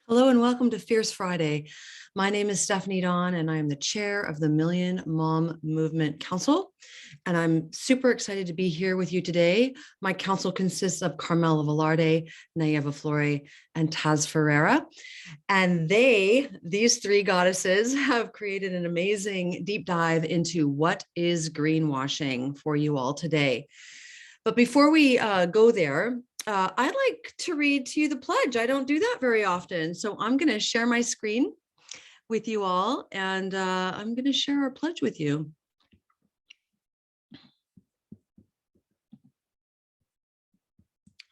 Hello and welcome to Fierce Friday. My name is Stephanie Dawn and I am the chair of the Million Mom Movement Council. And I'm super excited to be here with you today. My council consists of Carmela Velarde, Nayeva Flore, and Taz Ferreira. And these three goddesses, have created an amazing deep dive into what is greenwashing for you all today. But before we go there, I'd like to read to you the pledge. I don't do that very often. So I'm going to share my screen with you all, and I'm going to share our pledge with you.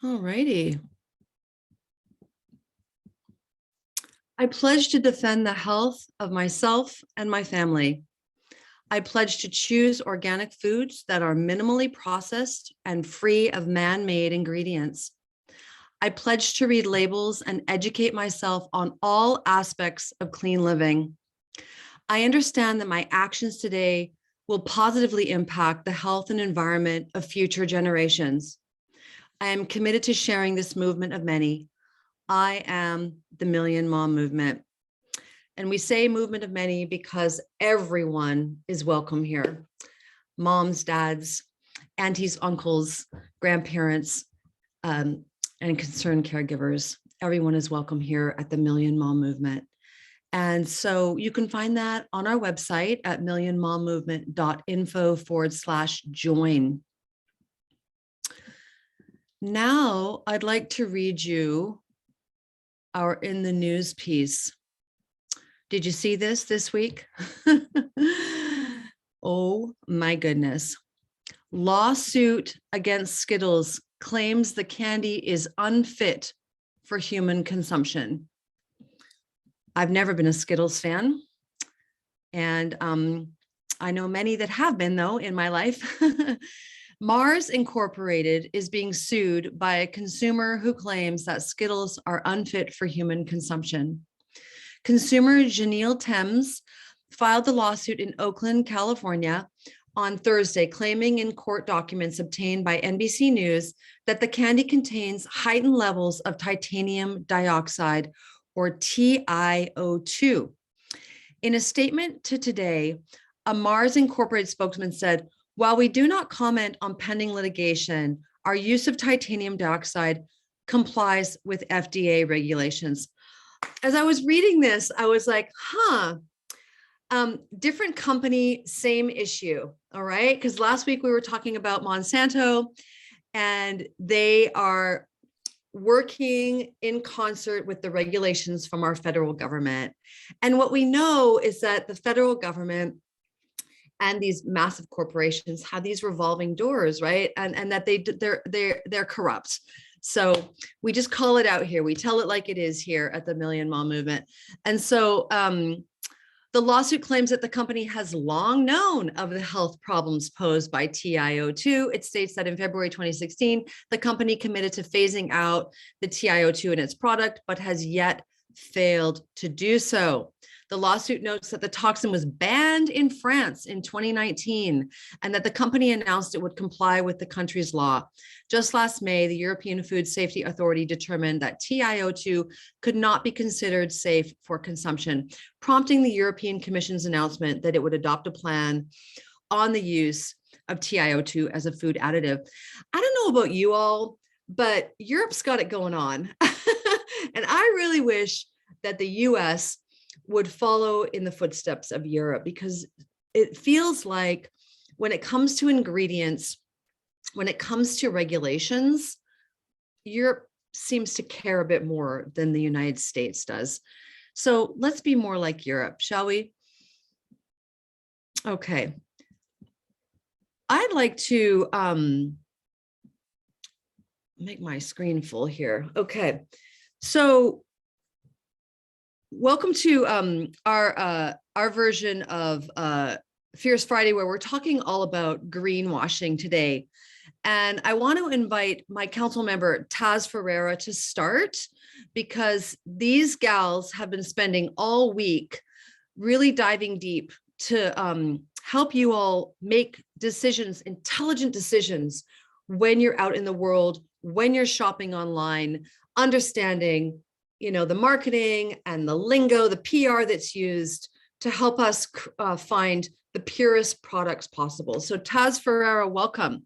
All righty. I pledge to defend the health of myself and my family. I pledge to choose organic foods that are minimally processed and free of man-made ingredients. I pledge to read labels and educate myself on all aspects of clean living. I understand that my actions today will positively impact the health and environment of future generations. I am committed to sharing this movement of many. I am the Million Mom Movement. And we say movement of many because everyone is welcome here. Moms, dads, aunties, uncles, grandparents, and concerned caregivers. Everyone is welcome here at the Million Mom Movement. And so you can find that on our website at millionmommovement.info/join. Now I'd like to read you our In the News piece. Did you see this week? Oh my goodness. Lawsuit against Skittles claims the candy is unfit for human consumption. I've never been a Skittles fan. And I know many that have been, though, in my life. Mars Incorporated is being sued by a consumer who claims that Skittles are unfit for human consumption. Consumer Janelle Thames filed the lawsuit in Oakland, California on Thursday, claiming in court documents obtained by NBC News that the candy contains heightened levels of titanium dioxide, or TiO2. In a statement to Today, a Mars Incorporated spokesman said, "While we do not comment on pending litigation, our use of titanium dioxide complies with FDA regulations." As I was reading this, I was like, different company, same issue. All right. Because last week we were talking about Monsanto, and they are working in concert with the regulations from our federal government. And what we know is that the federal government and these massive corporations have these revolving doors, right? And that they're corrupt. So we just call it out here. We tell it like it is here at the Million Mom Movement. And so the lawsuit claims that the company has long known of the health problems posed by TiO2. It states that in February 2016, the company committed to phasing out the TiO2 in its product, but has yet failed to do so. The lawsuit notes that the toxin was banned in France in 2019, and that the company announced it would comply with the country's law. Just last May, the European Food Safety Authority determined that TiO2 could not be considered safe for consumption, prompting the European Commission's announcement that it would adopt a plan on the use of TiO2 as a food additive. I don't know about you all, but Europe's got it going on. And I really wish that the US would follow in the footsteps of Europe, because it feels like when it comes to ingredients, when it comes to regulations, Europe seems to care a bit more than the United States does. So let's be more like Europe, shall we? Okay. I'd like to make my screen full here. Okay. So welcome to our version of Fierce Friday, where we're talking all about greenwashing today. And I want to invite my council member, Taz Ferreira, to start, because these gals have been spending all week really diving deep to help you all make decisions, intelligent decisions, when you're out in the world, when you're shopping online, understanding the marketing and the lingo, the PR that's used to help us find the purest products possible. So Taz Ferreira, welcome.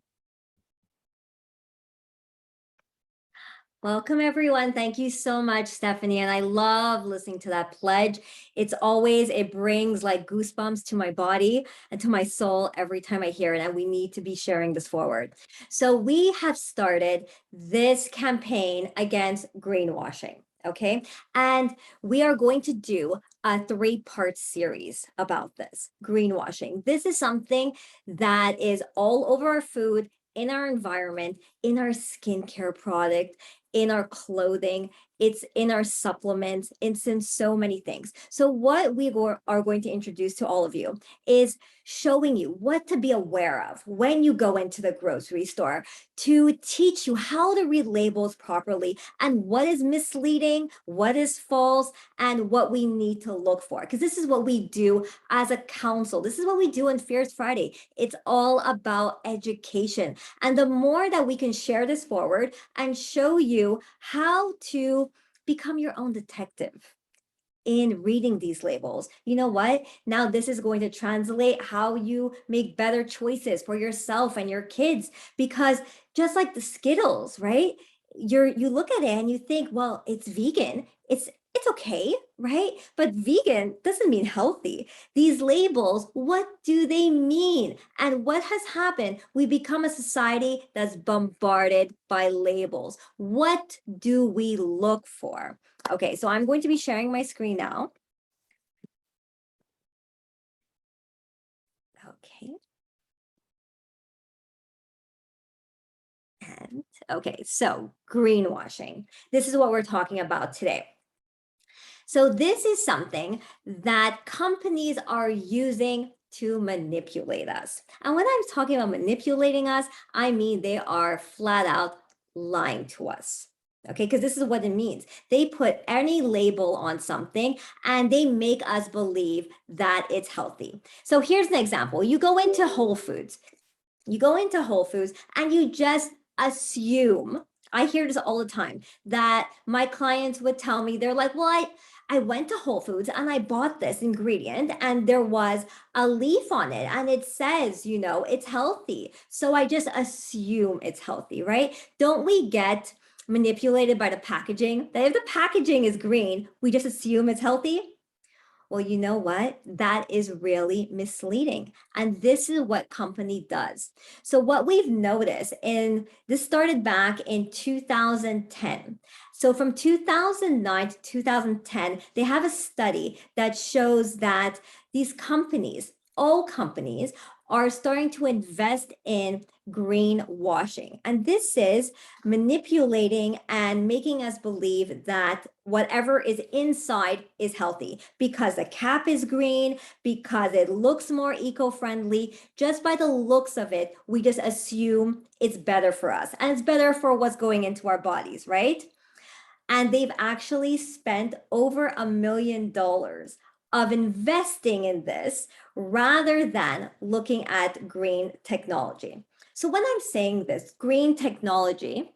Welcome, everyone. Thank you so much, Stephanie. And I love listening to that pledge. It brings like goosebumps to my body and to my soul every time I hear it. And we need to be sharing this forward. So we have started this campaign against greenwashing. Okay. And we are going to do a 3-part series about this greenwashing. This is something that is all over our food, in our environment, in our skincare product, in our clothing, it's in our supplements, it's in so many things. So what we are going to introduce to all of you is showing you what to be aware of when you go into the grocery store, to teach you how to read labels properly and what is misleading, what is false, and what we need to look for. Because this is what we do as a council. This is what we do on Fierce Friday. It's all about education. And the more that we can share this forward and show you how to become your own detective in reading these labels, you know what? Now this is going to translate how you make better choices for yourself and your kids, because just like the Skittles, right? You look at it and you think, well, it's vegan. It's okay, right? But vegan doesn't mean healthy. These labels, what do they mean? And what has happened? We become a society that's bombarded by labels. What do we look for? Okay, so I'm going to be sharing my screen now. Okay. And okay, so greenwashing. This is what we're talking about today. So this is something that companies are using to manipulate us. And when I'm talking about manipulating us, I mean they are flat out lying to us. Okay, because this is what it means. They put any label on something and they make us believe that it's healthy. So here's an example. You go into Whole Foods. You go into Whole Foods and you just assume, I hear this all the time, that my clients would tell me, they're like, well, I went to Whole Foods and I bought this ingredient and there was a leaf on it and it says, it's healthy. So I just assume it's healthy, right? Don't we get manipulated by the packaging? That if the packaging is green, we just assume it's healthy? Well, you know what? That is really misleading. And this is what company does. So what we've noticed, and this started back in 2010. So from 2009 to 2010, they have a study that shows that these companies, all companies, are starting to invest in greenwashing. And this is manipulating and making us believe that whatever is inside is healthy because the cap is green, because it looks more eco-friendly. Just by the looks of it, we just assume it's better for us and it's better for what's going into our bodies, right? And they've actually spent over $1 million of investing in this rather than looking at green technology. So when I'm saying this, green technology,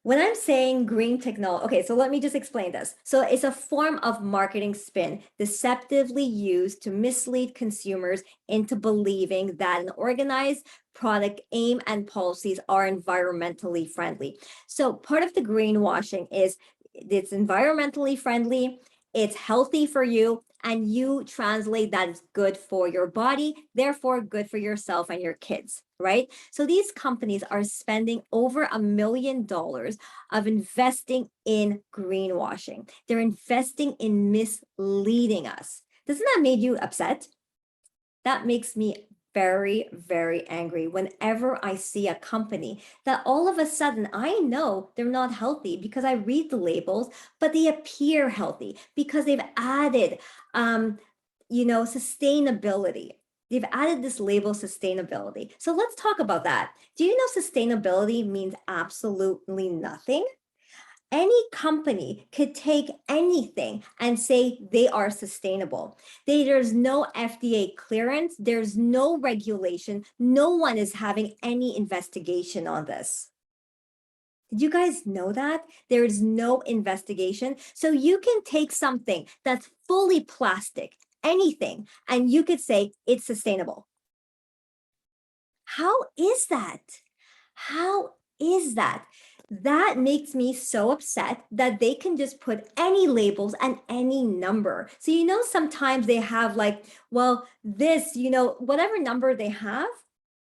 okay, so let me just explain this. So it's a form of marketing spin deceptively used to mislead consumers into believing that an organized product aim and policies are environmentally friendly. So part of the greenwashing is it's environmentally friendly, it's healthy for you, and you translate that as good for your body, therefore good for yourself and your kids, right? So these companies are spending over $1 million of investing in greenwashing. They're investing in misleading us. Doesn't that make you upset? That makes me very, very angry whenever I see a company that all of a sudden I know they're not healthy because I read the labels, but they appear healthy because they've added, sustainability. They've added this label sustainability. So let's talk about that. Do you know sustainability means absolutely nothing? Any company could take anything and say they are sustainable. There's no FDA clearance, there's no regulation, no one is having any investigation on this. Did you guys know that? There is no investigation. So you can take something that's fully plastic, anything, and you could say it's sustainable. How is that? How is that? That makes me so upset that they can just put any labels and any number. So, sometimes they have like, well, this, whatever number they have,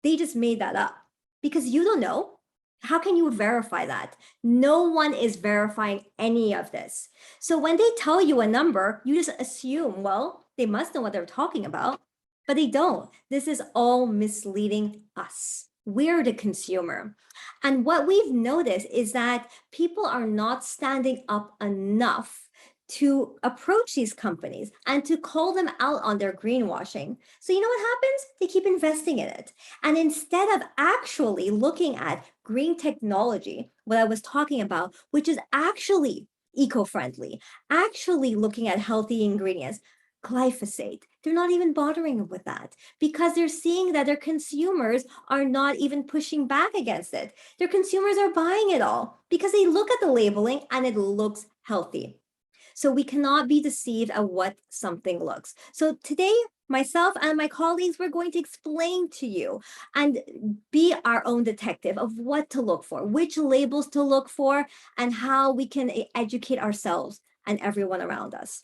they just made that up because you don't know. How can you verify that? No one is verifying any of this. So when they tell you a number, you just assume, well, they must know what they're talking about, but they don't. This is all misleading us. We're the consumer. And what we've noticed is that people are not standing up enough to approach these companies and to call them out on their greenwashing. So you know what happens? They keep investing in it. And instead of actually looking at green technology, what I was talking about, which is actually eco-friendly, actually looking at healthy ingredients, glyphosate, they're not even bothering with that because they're seeing that their consumers are not even pushing back against it. Their consumers are buying it all because they look at the labeling and it looks healthy. So we cannot be deceived at what something looks. So today, myself and my colleagues, we're going to explain to you and be our own detective of what to look for, which labels to look for, and how we can educate ourselves and everyone around us.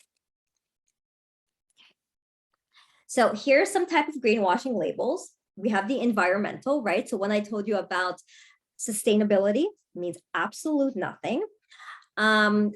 So here's some type of greenwashing labels. We have the environmental, right? So when I told you about sustainability, means absolute nothing.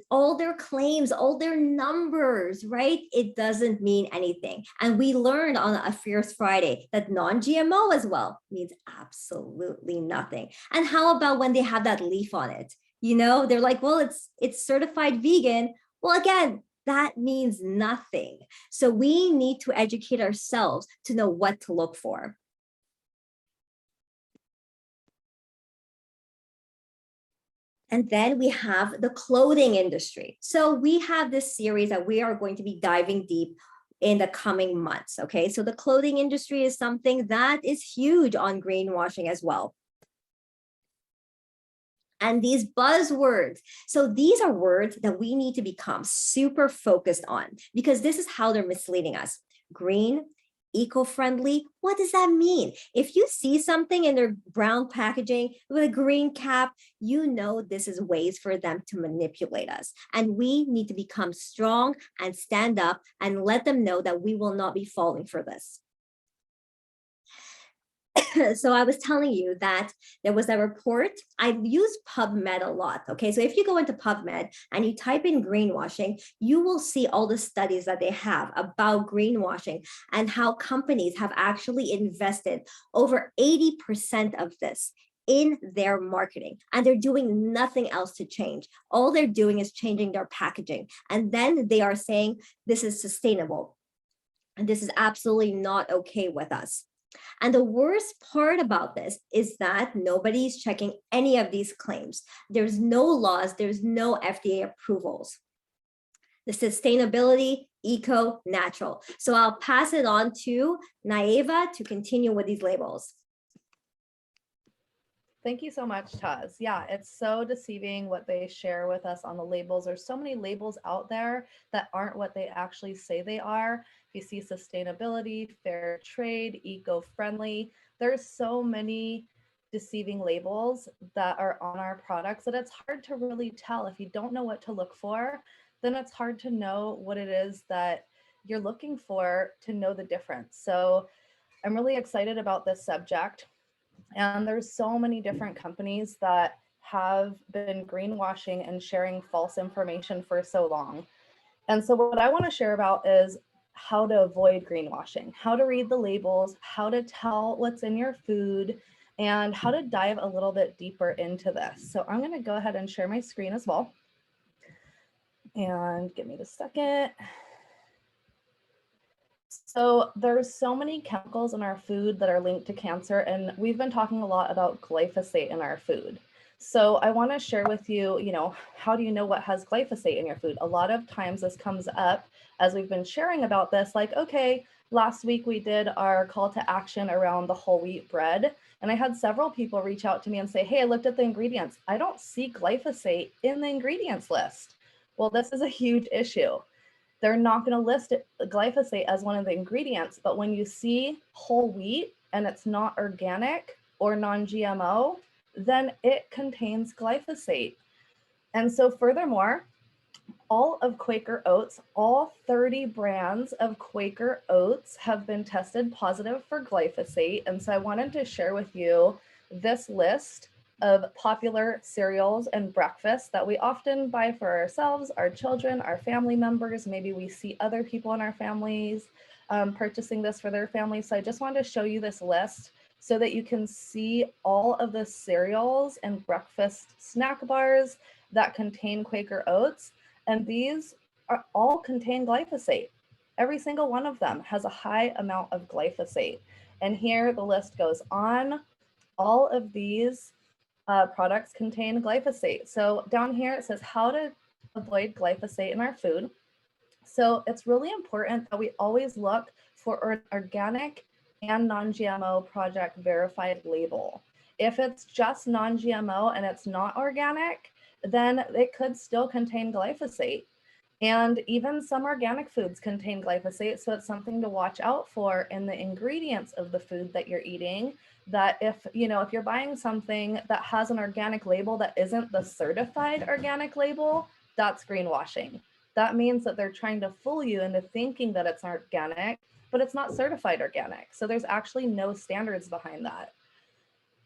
All their claims, all their numbers, right? It doesn't mean anything. And we learned on a Fierce Friday that non-GMO as well means absolutely nothing. And how about when they have that leaf on it? They're like, well, it's certified vegan. Well, again, that means nothing. So we need to educate ourselves to know what to look for. And then we have the clothing industry. So we have this series that we are going to be diving deep in the coming months, okay? So the clothing industry is something that is huge on greenwashing as well. And these buzzwords. So these are words that we need to become super focused on because this is how they're misleading us. Green, eco-friendly, what does that mean? If you see something in their brown packaging with a green cap, this is ways for them to manipulate us. And we need to become strong and stand up and let them know that we will not be falling for this. So I was telling you that there was a report. I use PubMed a lot. Okay, so if you go into PubMed and you type in greenwashing, you will see all the studies that they have about greenwashing and how companies have actually invested over 80% of this in their marketing, and they're doing nothing else to change. All they're doing is changing their packaging, and then they are saying this is sustainable and this is absolutely not okay with us. And the worst part about this is that nobody's checking any of these claims. There's no laws, there's no FDA approvals. The sustainability, eco, natural. So I'll pass it on to Naeva to continue with these labels. Thank you so much, Taz. Yeah, it's so deceiving what they share with us on the labels. There's so many labels out there that aren't what they actually say they are. If you see sustainability, fair trade, eco-friendly, there's so many deceiving labels that are on our products that it's hard to really tell. If you don't know what to look for, then it's hard to know what it is that you're looking for to know the difference. So I'm really excited about this subject. And there's so many different companies that have been greenwashing and sharing false information for so long. And so what I want to share about is how to avoid greenwashing, how to read the labels, how to tell what's in your food, and how to dive a little bit deeper into this. So I'm going to go ahead and share my screen as well. And give me a second. So there's so many chemicals in our food that are linked to cancer, and we've been talking a lot about glyphosate in our food. So I want to share with you, how do you know what has glyphosate in your food? A lot of times this comes up as we've been sharing about this, like, okay, Last week, we did our call to action around the whole wheat bread. And I had several people reach out to me and say, hey, I looked at the ingredients. I don't see glyphosate in the ingredients list. Well, this is a huge issue. They're not going to list glyphosate as one of the ingredients, but when you see whole wheat and it's not organic or non-GMO, then it contains glyphosate. And so furthermore, all of Quaker Oats, all 30 brands of Quaker Oats have been tested positive for glyphosate. And so I wanted to share with you this list of popular cereals and breakfasts that we often buy for ourselves, our children, our family members. Maybe we see other people in our families purchasing this for their families. So I just wanted to show you this list so that you can see all of the cereals and breakfast snack bars that contain Quaker Oats. And these are all contain glyphosate. Every single one of them has a high amount of glyphosate. And here the list goes on. All of these products contain glyphosate. So down here it says how to avoid glyphosate in our food. So it's really important that we always look for an organic and non-GMO project verified label. If it's just non-GMO and it's not organic, then it could still contain glyphosate. And even some organic foods contain glyphosate. So it's something to watch out for in the ingredients of the food that you're eating. That if you're buying something that has an organic label that isn't the certified organic label, that's greenwashing. That means that they're trying to fool you into thinking that it's organic, but it's not certified organic. So there's actually no standards behind that.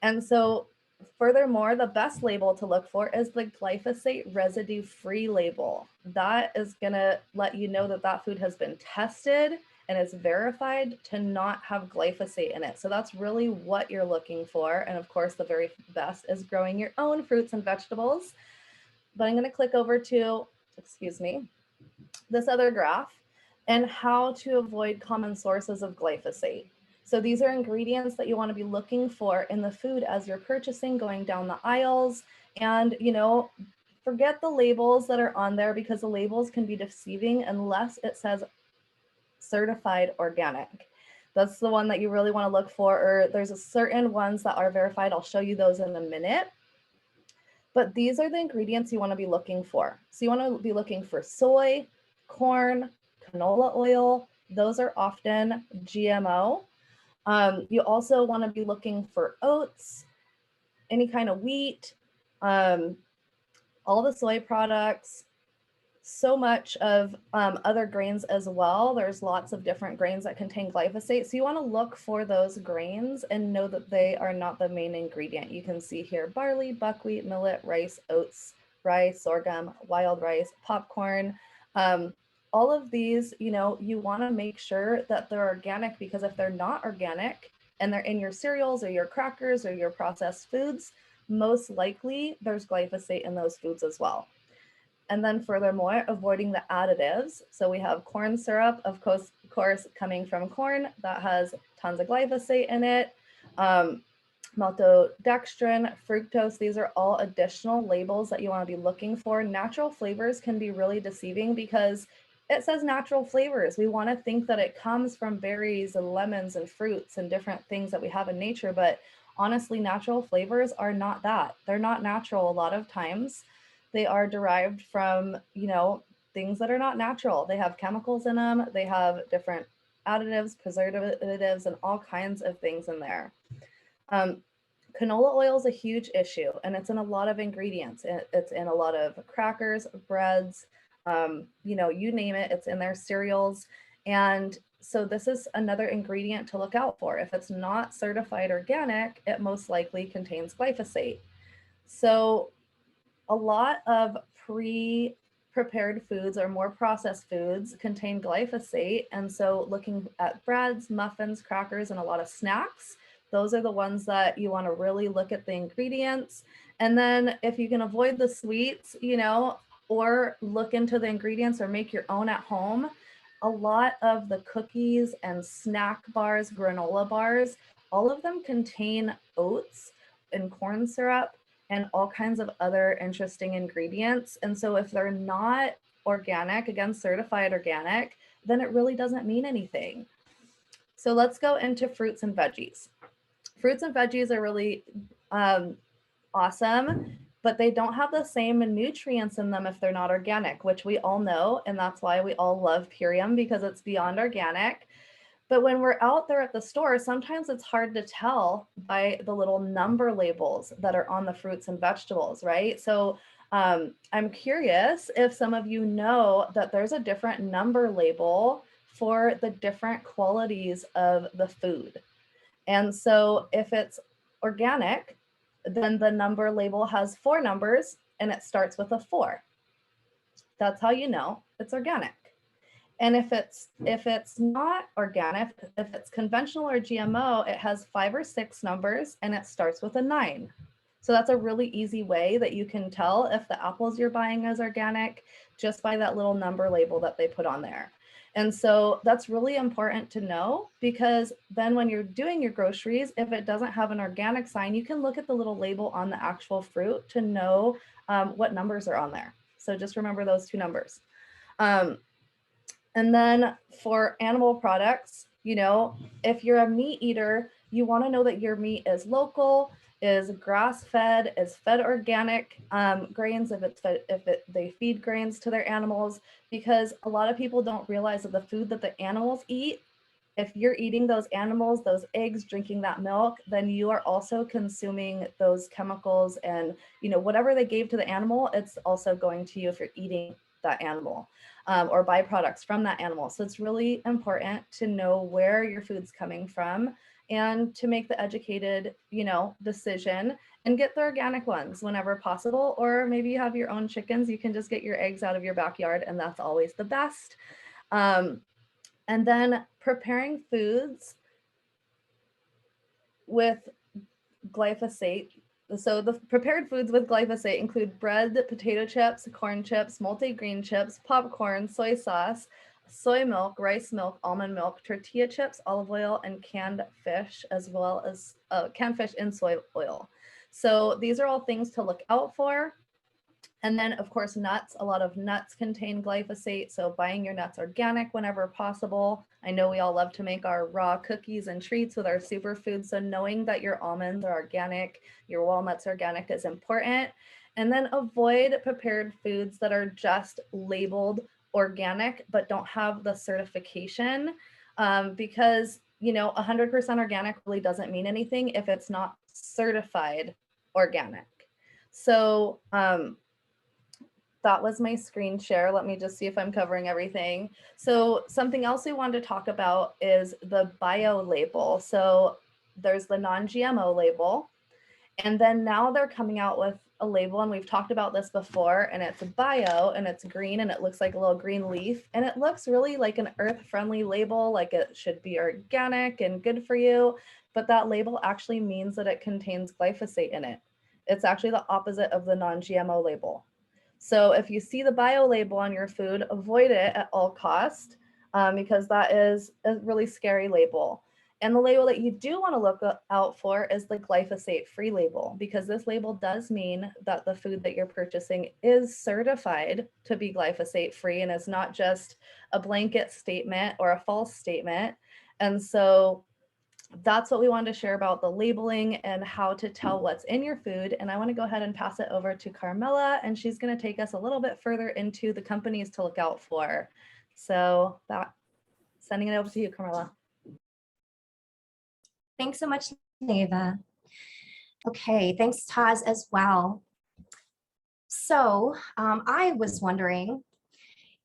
And so furthermore, the best label to look for is the glyphosate residue free label. That is going to let you know that that food has been tested and is verified to not have glyphosate in it. So that's really what you're looking for. And of course, the very best is growing your own fruits and vegetables. But I'm going to click over to, this other graph and how to avoid common sources of glyphosate. So these are ingredients that you want to be looking for in the food as you're purchasing, going down the aisles. And, forget the labels that are on there because the labels can be deceiving unless it says certified organic. That's the one that you really want to look for, or there's a certain ones that are verified. I'll show you those in a minute. But these are the ingredients you want to be looking for. So you want to be looking for soy, corn, canola oil. Those are often GMO. You also want to be looking for oats, any kind of wheat, all the soy products, so much of other grains as well. There's lots of different grains that contain glyphosate. So you want to look for those grains and know that they are not the main ingredient. You can see here barley, buckwheat, millet, rice, oats, rye, sorghum, wild rice, popcorn. All of these, you want to make sure that they're organic, because if they're not organic and they're in your cereals or your crackers or your processed foods, most likely there's glyphosate in those foods as well. And then furthermore, avoiding the additives. So we have corn syrup, of course, coming from corn that has tons of glyphosate in it. Maltodextrin, fructose, these are all additional labels that you want to be looking for. Natural flavors can be really deceiving because it says natural flavors. We want to think that it comes from berries and lemons and fruits and different things that we have in nature. But honestly, natural flavors are not that. They're not natural a lot of times. They are derived from, things that are not natural. They have chemicals in them. They have different additives, preservatives, and all kinds of things in there. Canola oil is a huge issue, and it's in a lot of ingredients. It's in a lot of crackers, breads, you name it, it's in their cereals. And so this is another ingredient to look out for. If it's not certified organic, it most likely contains glyphosate. So a lot of pre-prepared foods or more processed foods contain glyphosate. And so looking at breads, muffins, crackers, and a lot of snacks, those are the ones that you want to really look at the ingredients. And then if you can avoid the sweets, or look into the ingredients or make your own at home, a lot of the cookies and snack bars, granola bars, all of them contain oats and corn syrup and all kinds of other interesting ingredients. And so if they're not organic, again, certified organic, then it really doesn't mean anything. So let's go into fruits and veggies. Fruits and veggies are really awesome, but they don't have the same nutrients in them if they're not organic, which we all know. And that's why we all love Purium, because it's beyond organic. But when we're out there at the store, sometimes it's hard to tell by the little number labels that are on the fruits and vegetables, right? So I'm curious if some of you know that there's a different number label for the different qualities of the food. And so if it's organic, then the number label has 4 numbers and it starts with a 4. That's how you know it's organic. And if it's not organic, if it's conventional or GMO, it has 5 or 6 numbers and it starts with a 9. So that's a really easy way that you can tell if the apples you're buying is organic just by that little number label that they put on there. And so that's really important to know, because then when you're doing your groceries, if it doesn't have an organic sign, you can look at the little label on the actual fruit to know what numbers are on there. So just remember those 2 numbers. And then for animal products, you know, if you're a meat eater, you want to know that your meat is local, is grass fed, is fed organic grains, they feed grains to their animals, because a lot of people don't realize that the food that the animals eat, if you're eating those animals, those eggs, drinking that milk, then you are also consuming those chemicals, and you know, whatever they gave to the animal, it's also going to you if you're eating that animal. Or byproducts from that animal. So it's really important to know where your food's coming from and to make the educated, you know, decision and get the organic ones whenever possible. Or maybe you have your own chickens, you can just get your eggs out of your backyard, and that's always the best. And then preparing foods with glyphosate. So the prepared foods with glyphosate include bread, potato chips, corn chips, multi-grain chips, popcorn, soy sauce, soy milk, rice milk, almond milk, tortilla chips, olive oil, and canned fish, as well as canned fish in soy oil. So these are all things to look out for. And then, of course, nuts. A lot of nuts contain glyphosate, so buying your nuts organic whenever possible. I know we all love to make our raw cookies and treats with our superfoods, so knowing that your almonds are organic, your walnuts are organic is important. And then avoid prepared foods that are just labeled organic but don't have the certification, because, you know, 100% organic really doesn't mean anything if it's not certified organic. So, that was my screen share. Let me just see if I'm covering everything. So something else we wanted to talk about is the bio label. So there's the non-GMO label, and then now they're coming out with a label, and we've talked about this before, and it's bio, and it's green, and it looks like a little green leaf, and it looks really like an earth-friendly label, like it should be organic and good for you, but that label actually means that it contains glyphosate in it. It's actually the opposite of the non-GMO label. So if you see the bio label on your food, avoid it at all costs, because that is a really scary label. And the label that you do want to look out for is the glyphosate-free label, because this label does mean that the food that you're purchasing is certified to be glyphosate-free, and it's not just a blanket statement or a false statement. And so that's what we wanted to share about the labeling and how to tell what's in your food. And I want to go ahead and pass it over to Carmela, and she's going to take us a little bit further into the companies to look out for. So sending it over to you, Carmela. Thanks so much, Neva. Okay, thanks, Taz, as well. So I was wondering,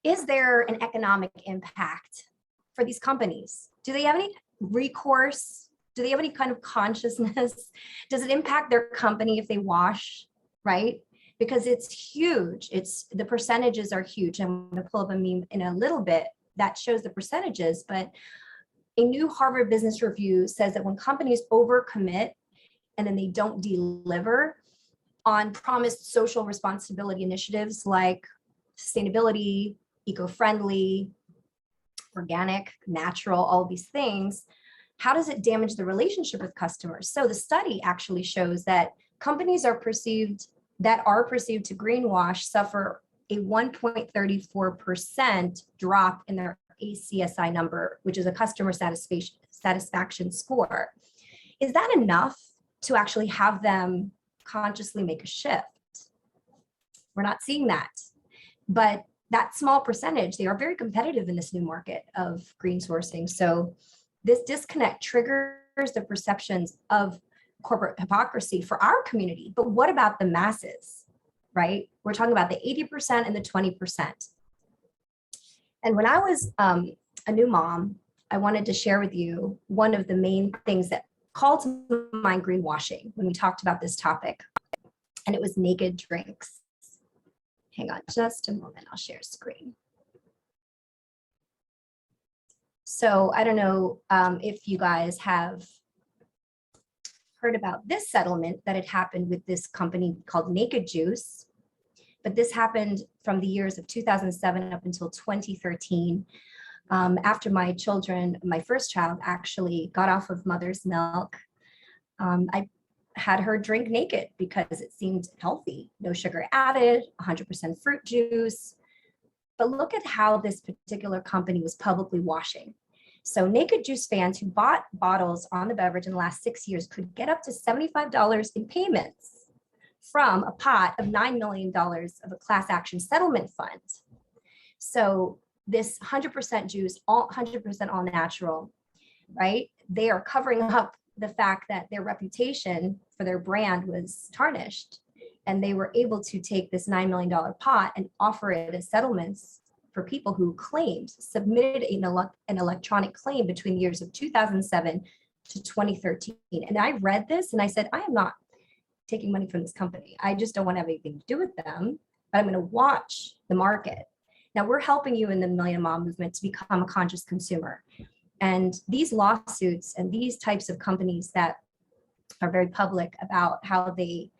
is there an economic impact for these companies? Do they have any recourse? Do they have any kind of consciousness? Does it impact their company if they wash, right? Because it's huge. The percentages are huge. I'm going to pull up a meme in a little bit that shows the percentages, but a new Harvard Business Review says that when companies overcommit and then they don't deliver on promised social responsibility initiatives like sustainability, eco-friendly, organic, natural, all these things, how does it damage the relationship with customers? So the study actually shows that companies are perceived to greenwash suffer a 1.34% drop in their ACSI number, which is a customer satisfaction score. Is that enough to actually have them consciously make a shift? We're not seeing that. But that small percentage, they are very competitive in this new market of green sourcing. So this disconnect triggers the perceptions of corporate hypocrisy for our community. But what about the masses, right? We're talking about the 80% and the 20%. And when I was a new mom, I wanted to share with you one of the main things that called to mind greenwashing when we talked about this topic, and it was naked drinks. Hang on just a moment, I'll share screen. So I don't know if you guys have heard about this settlement that had happened with this company called Naked Juice, but this happened from the years of 2007 up until 2013. After my first child actually got off of mother's milk, I had her drink naked because it seemed healthy, no sugar added, 100% fruit juice. But look at how this particular company was publicly washing. So Naked Juice fans who bought bottles on the beverage in the last 6 years could get up to $75 in payments from a pot of $9 million of a class action settlement fund. So this 100% juice, 100% all natural, right? They are covering up the fact that their reputation for their brand was tarnished, and they were able to take this $9 million pot and offer it as settlements for people who submitted an electronic claim between the years of 2007 to 2013. And I read this and I said, I am not taking money from this company. I just don't want to have anything to do with them, but I'm going to watch the market. Now we're helping you in the Million Mom movement to become a conscious consumer. And these lawsuits and these types of companies that are very public about how they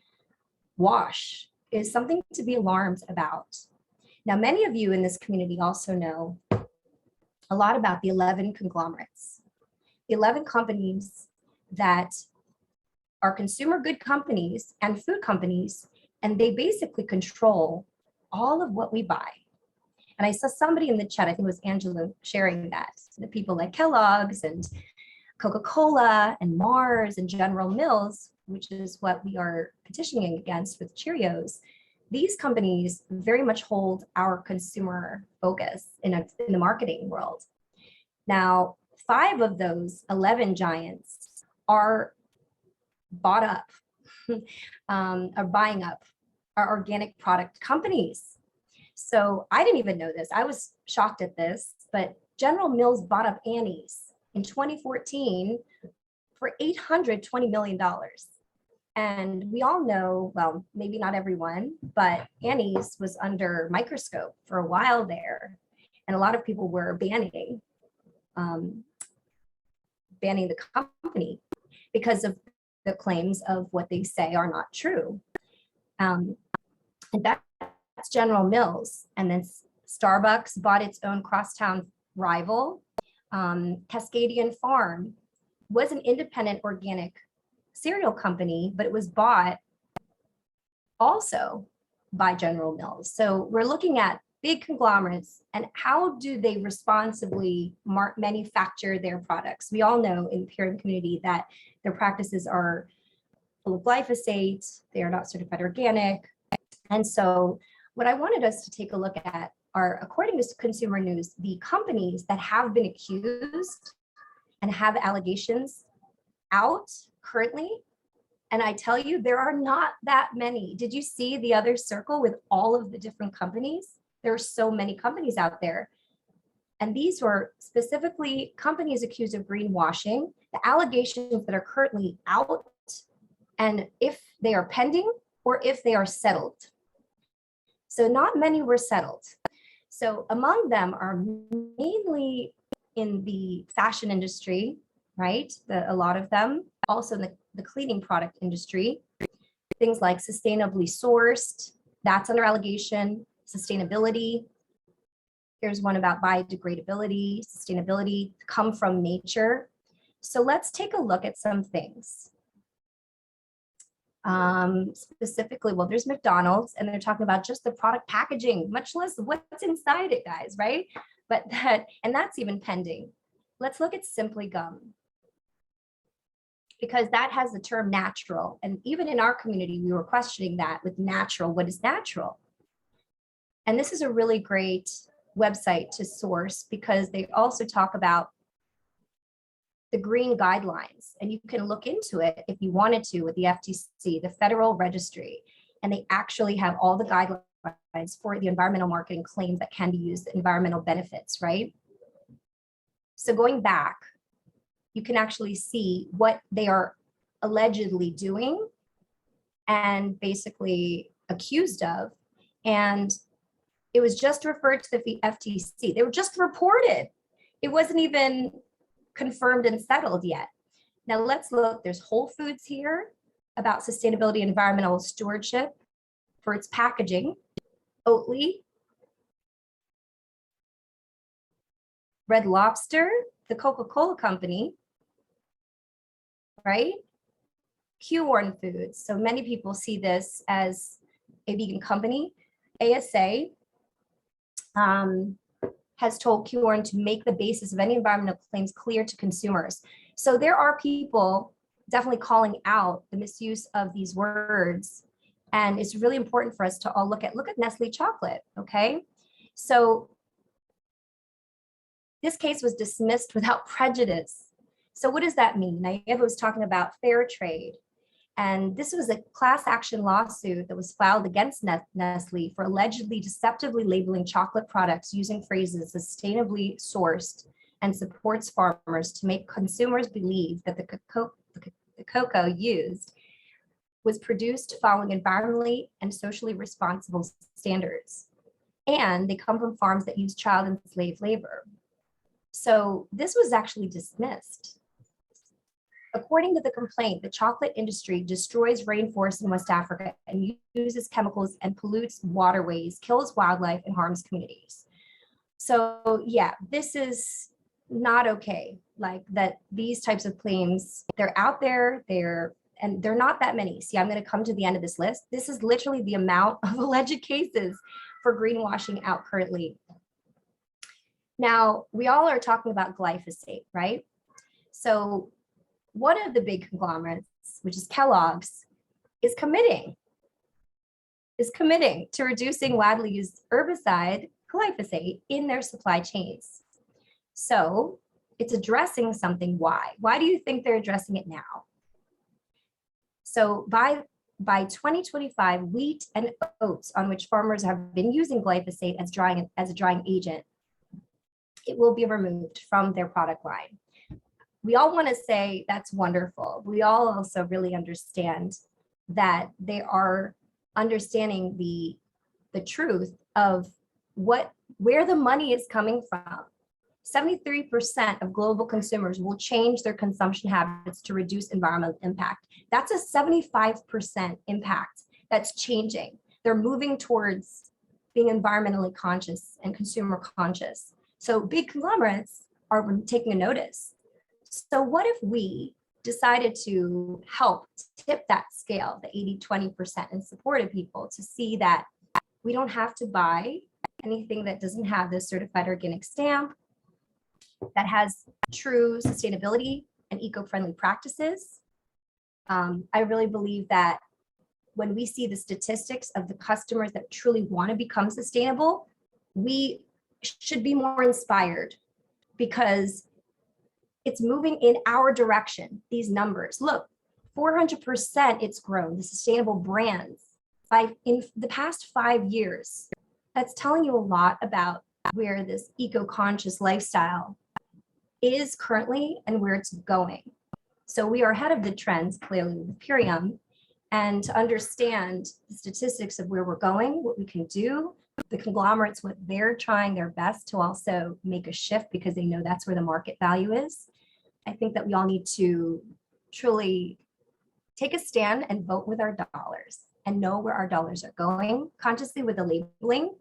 wash is something to be alarmed about. Now, many of you in this community also know a lot about the 11 conglomerates, the 11 companies that are consumer good companies and food companies, and they basically control all of what we buy. And I saw somebody in the chat, I think it was Angela, sharing that. The people like Kellogg's and Coca-Cola and Mars and General Mills, which is what we are petitioning against with Cheerios, these companies very much hold our consumer focus in the marketing world. Now, 5 of those 11 giants are bought up, are buying up our organic product companies. So I didn't even know this. I was shocked at this, but General Mills bought up Annie's in 2014 for $820 million. And we all know, well, maybe not everyone, but Annie's was under microscope for a while there. And a lot of people were banning the company because of the claims of what they say are not true. And that's General Mills. And then Starbucks bought its own crosstown rival. Cascadian Farm was an independent organic cereal company, but it was bought also by General Mills. So we're looking at big conglomerates and how do they responsibly manufacture their products. We all know in the Purium community that their practices are full of glyphosate, they are not certified organic. And so what I wanted us to take a look at are, according to Consumer News, the companies that have been accused and have allegations out currently. And I tell you, there are not that many. Did you see the other circle with all of the different companies? There are so many companies out there. And these were specifically companies accused of greenwashing, the allegations that are currently out, and if they are pending or if they are settled. So not many were settled. So among them are mainly in the fashion industry, right? A lot of them, also in the cleaning product industry, things like sustainably sourced, that's under allegation, sustainability. Here's one about biodegradability, sustainability, come from nature. So let's take a look at some things. Specifically, well, there's McDonald's, and they're talking about just the product packaging, much less what's inside it, guys, right? But that's even pending. Let's look at Simply Gum. because that has the term natural. And even in our community, we were questioning that with natural, what is natural? And this is a really great website to source because they also talk about the green guidelines, and you can look into it if you wanted to with the FTC, the Federal Registry, and they actually have all the guidelines for the environmental marketing claims that can be used, environmental benefits, right? So going back, you can actually see what they are allegedly doing and basically accused of. And it was just referred to the FTC. They were just reported. It wasn't even confirmed and settled yet. Now let's look, there's Whole Foods here about sustainability and environmental stewardship for its packaging. Oatly, Red Lobster, the Coca-Cola company, right? Q1 Foods. So many people see this as a vegan company. ASA has told Q1 to make the basis of any environmental claims clear to consumers. So there are people definitely calling out the misuse of these words. And it's really important for us to all look at Nestle chocolate, okay? So this case was dismissed without prejudice. So what does that mean? Naeva was talking about fair trade. And this was a class action lawsuit that was filed against Nestle for allegedly deceptively labeling chocolate products using phrases sustainably sourced and supports farmers to make consumers believe that the cocoa used was produced following environmentally and socially responsible standards. And they come from farms that use child and slave labor. So this was actually dismissed. According to the complaint, the chocolate industry destroys rainforests in West Africa and uses chemicals and pollutes waterways, kills wildlife, and harms communities. So yeah, this is not okay. Like that, these types of claims, they're out there, they're not that many. See, I'm going to come to the end of this list. This is literally the amount of alleged cases for greenwashing out currently. Now, we all are talking about glyphosate, right? So one of the big conglomerates, which is Kellogg's, is committing to reducing widely used herbicide glyphosate in their supply chains. So it's addressing something. Why? Why do you think they're addressing it now? So by 2025, wheat and oats on which farmers have been using glyphosate as a drying agent, it will be removed from their product line. We all want to say that's wonderful. We all also really understand that they are understanding the truth of where the money is coming from. 73% of global consumers will change their consumption habits to reduce environmental impact. That's a 75% impact that's changing. They're moving towards being environmentally conscious and consumer conscious. So big conglomerates are taking a notice. So what if we decided to help tip that scale, the 80-20%, and supported people to see that we don't have to buy anything that doesn't have this certified organic stamp, that has true sustainability and eco-friendly practices. I really believe that when we see the statistics of the customers that truly want to become sustainable, we should be more inspired because it's moving in our direction. These numbers, look, 400% it's grown, the sustainable brands in the past 5 years. That's telling you a lot about where this eco-conscious lifestyle is currently and where it's going. So we are ahead of the trends clearly with Purium, and to understand the statistics of where we're going, what we can do, the conglomerates, what they're trying their best to also make a shift because they know that's where the market value is. I think that we all need to truly take a stand and vote with our dollars and know where our dollars are going consciously with the labeling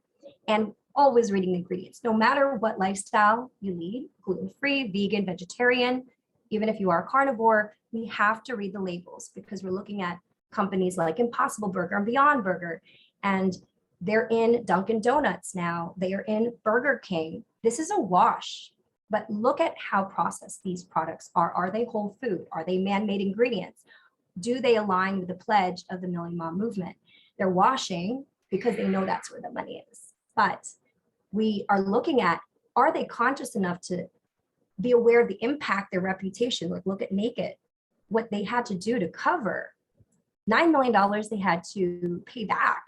and always reading the ingredients, no matter what lifestyle you lead, gluten-free, vegan, vegetarian, even if you are a carnivore, we have to read the labels because we're looking at companies like Impossible Burger and Beyond Burger, and they're in Dunkin' Donuts now, they are in Burger King. This is a wash. but look at how processed these products are. Are they whole food? Are they man-made ingredients? Do they align with the pledge of the Million Mom movement? They're washing because they know that's where the money is. But we are looking at, are they conscious enough to be aware of the impact, their reputation? Like, look at Naked, what they had to do to cover $9 million they had to pay back.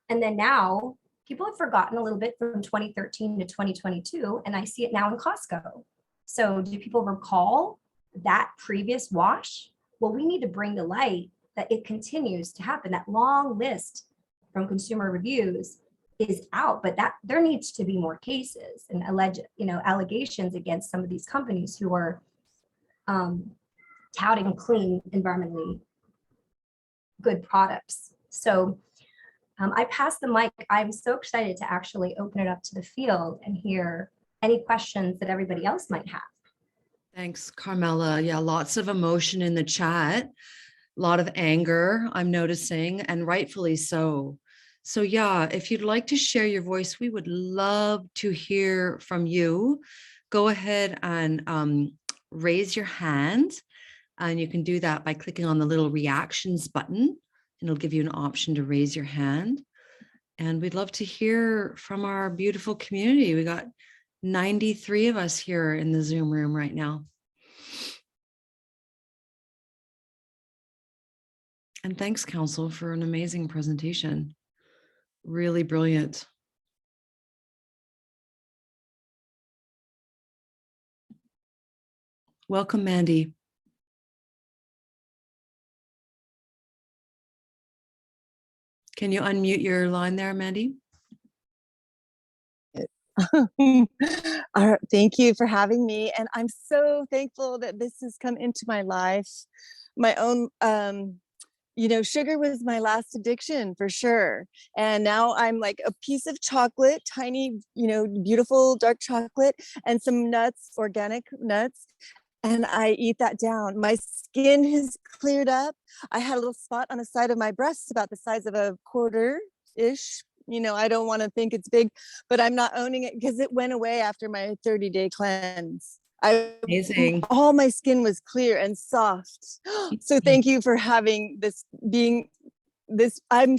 And then now people have forgotten a little bit from 2013 to 2022, and I see it now in Costco. So do people recall that previous wash? Well, we need to bring to light that it continues to happen. That long list from consumer reviews is out, but that there needs to be more cases and allegations against some of these companies who are touting clean, environmentally good products. So I pass the mic. I'm so excited to actually open it up to the field and hear any questions that everybody else might have. Thanks, Carmela. Yeah, lots of emotion in the chat, a lot of anger, I'm noticing, and rightfully so. So yeah, if you'd like to share your voice, we would love to hear from you. Go ahead and raise your hand, and you can do that by clicking on the little reactions button. It'll give you an option to raise your hand. And we'd love to hear from our beautiful community. We got 93 of us here in the Zoom room right now. And thanks, Council, for an amazing presentation. Really brilliant. Welcome, Mandy. Can you unmute your line there, Mandy? Thank you for having me. And I'm so thankful that this has come into my life. My own, sugar was my last addiction for sure. And now I'm like a piece of chocolate, tiny, beautiful dark chocolate and some nuts, organic nuts. And I eat that down. My skin has cleared up. I had a little spot on the side of my breast about the size of a quarter-ish. I don't want to think it's big, but I'm not owning it because it went away after my 30-day cleanse. Amazing. All my skin was clear and soft. So thank you for having this, I'm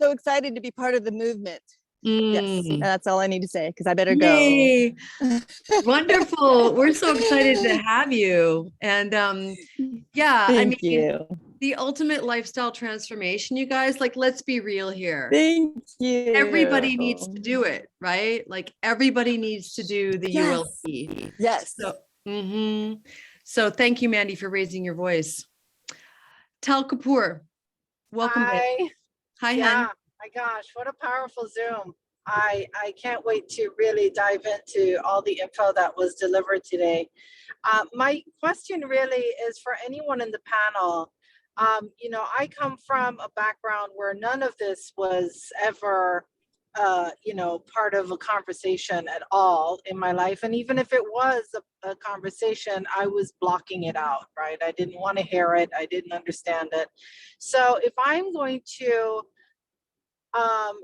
so excited to be part of the movement. Yes, that's all I need to say because I better Yay. go. Wonderful. We're so excited to have you. And yeah, Thank you. The ultimate lifestyle transformation, you guys, like, let's be real here. Thank you. Everybody needs to do it, right? Like, everybody needs to do the ULP. Yes. So thank you, Mandy, for raising your voice. Tal Kapoor, welcome. Hi. Hi, Yeah, hun. my gosh, what a powerful Zoom. I can't wait to really dive into all the info that was delivered today. My question really is for anyone in the panel. I come from a background where none of this was ever, part of a conversation at all in my life. And even if it was a conversation, I was blocking it out, right? I didn't want to hear it. I didn't understand it. So if I'm going to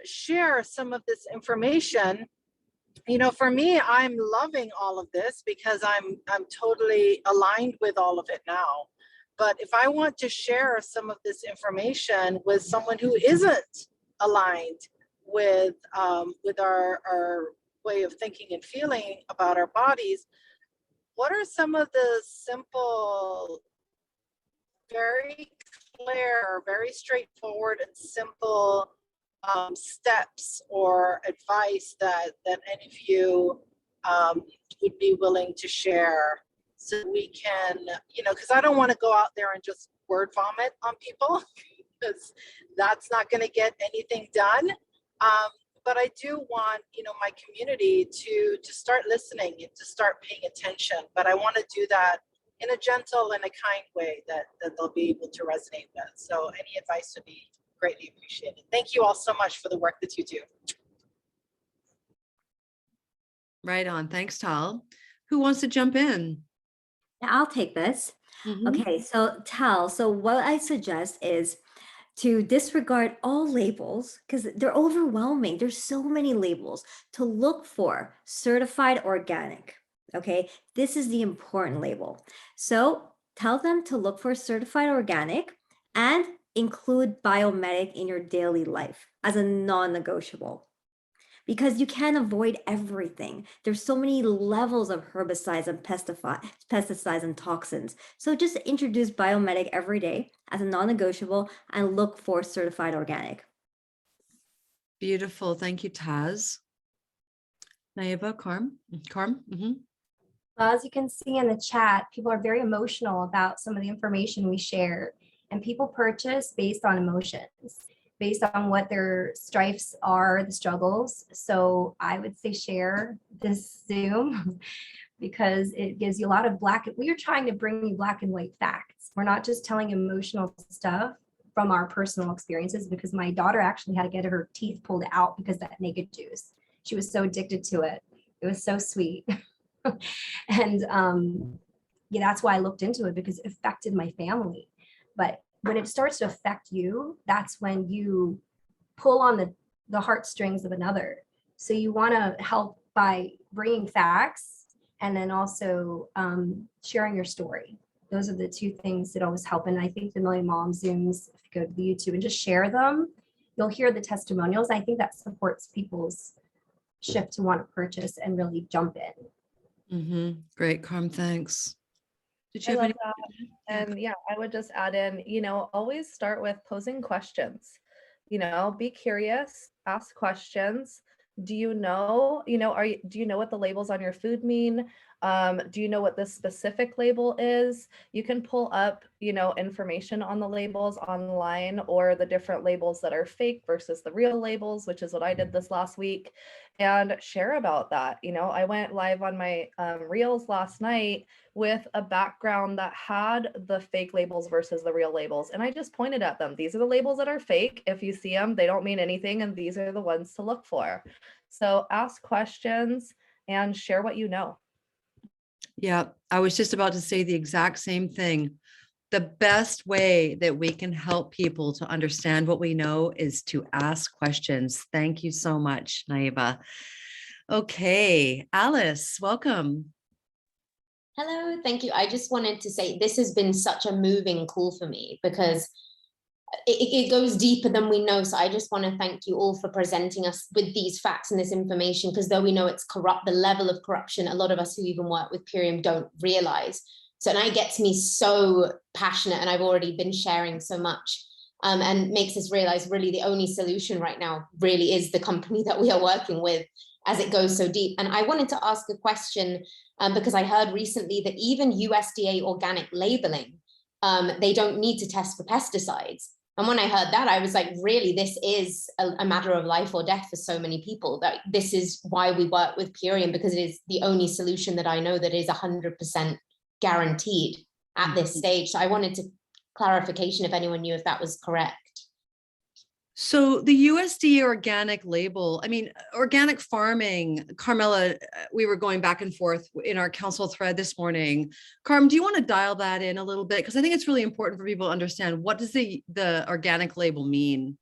share some of this information, for me, I'm loving all of this because I'm totally aligned with all of it now. But if I want to share some of this information with someone who isn't aligned with our way of thinking and feeling about our bodies, what are some of the simple, very clear, very straightforward and simple steps or advice that any of you would be willing to share, so we can, because I don't want to go out there and just word vomit on people because that's not going to get anything done. But I do want, my community to start listening and to start paying attention. But I want to do that in a gentle and a kind way that they'll be able to resonate with. So any advice would be greatly appreciated. Thank you all so much for the work that you do. Right on. Thanks, Tal. Who wants to jump in? I'll take this. Okay, so Tal, so what I suggest is to disregard all labels because they're overwhelming. There's so many labels. To look for certified organic, Okay, this is the important label. So tell them to look for certified organic and include biomedic in your daily life as a non-negotiable. Because you can't avoid everything. There's so many levels of herbicides and pesticides and toxins. So just introduce biomedic every day as a non-negotiable and look for certified organic. Beautiful. Thank you, Taz. Naiba, Carm? Carm? Well, as you can see in the chat, people are very emotional about some of the information we share, and people purchase based on emotions, based on what their strifes are, the struggles. So I would say share this Zoom because it gives you a lot of we are trying to bring you black and white facts. We're not just telling emotional stuff from our personal experiences, because my daughter actually had to get her teeth pulled out because of that naked juice. She was so addicted to it. It was so sweet. And yeah, that's why I looked into it, because it affected my family. But when it starts to affect you, that's when you pull on the heartstrings of another. So you want to help by bringing facts and then also sharing your story. Those are the two things that always help. And I think the Million Mom Zooms, if you go to the YouTube and just share them, you'll hear the testimonials. I think that supports people's shift to want to purchase and really jump in. Great, Carm. Thanks. Did I you have love any? that. And yeah, I would just add in, always start with posing questions. Be curious, ask questions. Do you know what the labels on your food mean? Do you know what this specific label is? You can pull up, information on the labels online, or the different labels that are fake versus the real labels, which is what I did this last week, and share about that. I went live on my reels last night with a background that had the fake labels versus the real labels. And I just pointed at them. These are the labels that are fake. If you see them, they don't mean anything. And these are the ones to look for. So ask questions and share what you know. Yeah, I was just about to say the exact same thing. The best way that we can help people to understand what we know is to ask questions. Thank you so much, Naiba. Okay, Alice, welcome. Hello, thank you. I just wanted to say this has been such a moving call for me, because it goes deeper than we know. So I just want to thank you all for presenting us with these facts and this information, because though we know it's corrupt, the level of corruption, a lot of us who even work with Purium don't realize. So, and it gets me so passionate, and I've already been sharing so much, and makes us realize really the only solution right now really is the company that we are working with, as it goes so deep. And I wanted to ask a question, because I heard recently that even USDA organic labeling, they don't need to test for pesticides. And when I heard that, I was like, really, this is a matter of life or death for so many people. That this is why we work with Purium, because it is the only solution that I know that is 100% guaranteed at this stage. So I wanted to clarification if anyone knew if that was correct. So the USDA organic label, I mean, organic farming, Carmela, we were going back and forth in our council thread this morning. Carm, do you want to dial that in a little bit? Because I think it's really important for people to understand, what does the organic label mean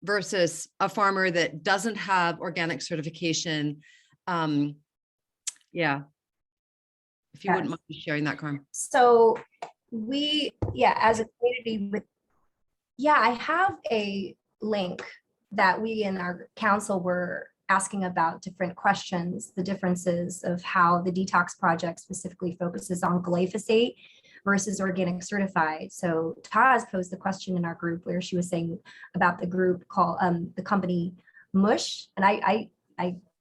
versus a farmer that doesn't have organic certification? Yeah. If you wouldn't mind sharing that, Carm. So as a community I have a link that we in our council were asking about different questions, the differences of how the Detox Project specifically focuses on glyphosate versus organic certified. So Taz posed the question in our group where she was saying about the group called the company Mush, and I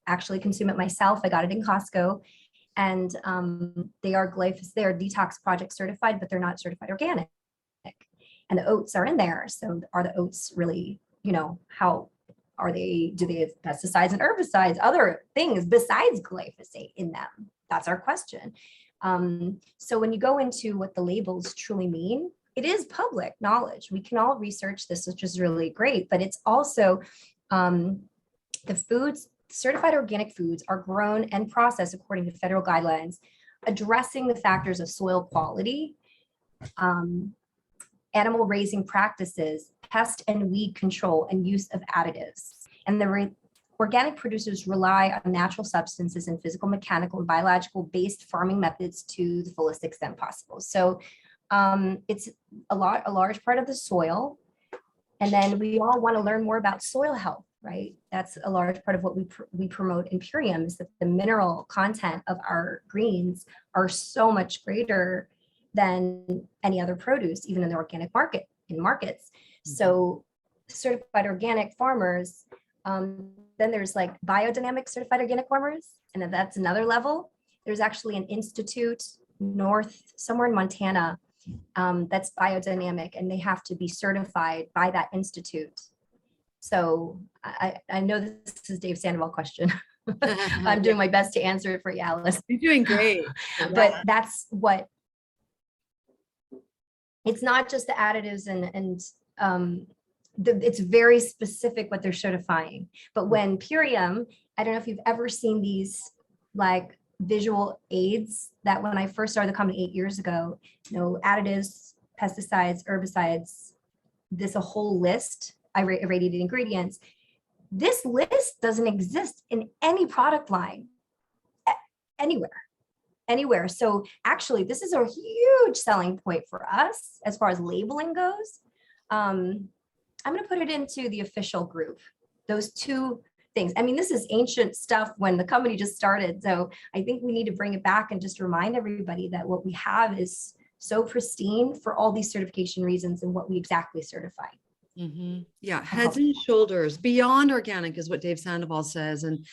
actually consume it myself. I got it in Costco, and they are Detox Project certified, but they're not certified organic. And the oats are in there. So are the oats really, how are they, do they have pesticides and herbicides, other things besides glyphosate in them? That's our question. So when you go into what the labels truly mean, it is public knowledge. We can all research this, which is really great, but it's also the foods, certified organic foods are grown and processed according to federal guidelines, addressing the factors of soil quality, animal raising practices, pest and weed control, and use of additives. And organic producers rely on natural substances and physical, mechanical, and biological based farming methods to the fullest extent possible. So it's a large part of the soil. And then we all want to learn more about soil health, right? That's a large part of what we promote in Purium, is that the mineral content of our greens are so much greater than any other produce, even in the organic markets. So certified organic farmers, then there's like biodynamic certified organic farmers, and then that's another level. There's actually an institute somewhere in Montana, that's biodynamic, and they have to be certified by that institute. So I know this is Dave Sandoval question. I'm doing my best to answer it for you, Alice. You're doing great. But that's what, it's not just the additives and it's very specific what they're certifying. But when Purium, I don't know if you've ever seen these like visual aids that when I first started the company 8 years ago, additives, pesticides, herbicides, this a whole list, irradiated ingredients. This list doesn't exist in any product line anywhere. So actually, this is a huge selling point for us as far as labeling goes. I'm going to put it into the official group, those two things. I mean, this is ancient stuff when the company just started. So I think we need to bring it back and just remind everybody that what we have is so pristine for all these certification reasons and what we exactly certify. Yeah, heads and shoulders beyond organic is what Dave Sandoval says. And,